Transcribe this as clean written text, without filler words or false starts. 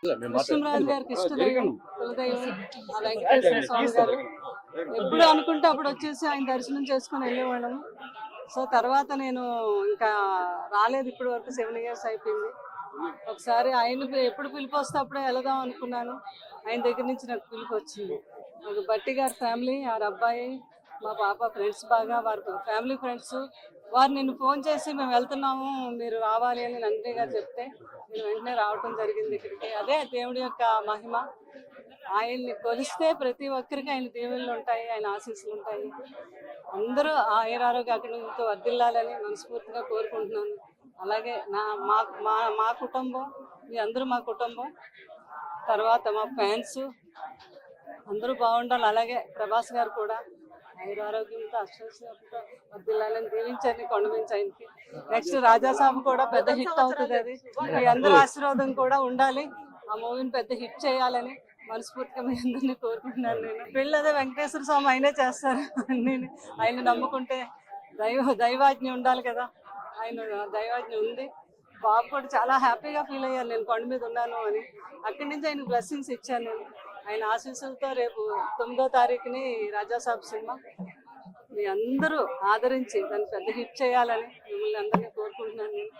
కృష్ణరాజు గారికి ఇష్టదైవం కులదైవం ఆ వెంకటేశ్వర స్వామి గారు. ఎప్పుడు అనుకుంటే అప్పుడు వచ్చేసి ఆయన దర్శనం చేసుకుని వెళ్ళేవాళ్ళం. సో తర్వాత నేను ఇంకా రాలేదు, ఇప్పటి వరకు 7 years అయిపోయింది. ఒకసారి ఆయన ఎప్పుడు పిలుపు వస్తే అప్పుడే వెళదాం అనుకున్నాను. ఆయన దగ్గర నుంచి నాకు పిలుపు వచ్చింది. నాకు బట్టి గారి ఫ్యామిలీ, వారి అబ్బాయి, మా పాప ఫ్రెండ్స్, బాగా వారి ఫ్యామిలీ ఫ్రెండ్స్ వారు నిన్ను ఫోన్ చేసి మేము వెళ్తున్నాము మీరు రావాలి అని నందిని గారు చెప్తే నేను వెంటనే రావటం జరిగింది ఇక్కడికి. అదే దేవుడి యొక్క మహిమ. ఆయన్ని కొలిస్తే ప్రతి ఒక్కరికి ఆయన దీవెనలు ఉంటాయి, ఆయన ఆశీస్సులు ఉంటాయి. అందరూ ఆయురారోగ్యాలతో వర్ధిల్లాలని మనస్ఫూర్తిగా కోరుకుంటున్నాను. అలాగే మా మా మా కుటుంబం, మీ అందరూ మా కుటుంబం, తర్వాత మా ఫ్యాన్స్ అందరూ బాగుండాలి. అలాగే ప్రభాస్ గారు కూడా ఆయురారోగ్యంతో అష్టైశ్వర్యంతో వర్ధిల్లాలని దీవించండి కొండమించి ఆయనకి. నెక్స్ట్ రాజాసాబ్ కూడా పెద్ద హిట్ అవుతుంది. అది మీ అందరి ఆశీర్వాదం కూడా ఉండాలి. ఆ మూవీని పెద్ద హిట్ చేయాలని మనస్ఫూర్తిగా మీ అందరినీ కోరుకుంటున్నాను. నేను పెళ్ళి అదే వెంకటేశ్వర స్వామి ఆయనే చేస్తారు. నేను ఆయన నమ్ముకుంటే దైవాజ్ఞ ఉండాలి కదా, ఆయన దైవాజ్ఞ ఉంది. బాబు కూడా చాలా హ్యాపీగా ఫీల్ అయ్యారు నేను కొండ మీద ఉన్నాను అని. అక్కడి నుంచి ఆయన బ్లెస్సింగ్స్ ఇచ్చాను నేను. ఆయన ఆశీస్సులతో రేపు 9వ తారీఖుని రాజాసాబ్ సినిమా మీ అందరూ ఆదరించి దాన్ని పెద్ద హిట్ చేయాలని మిమ్మల్ని అందరినీ కోరుకుంటున్నాను నేను.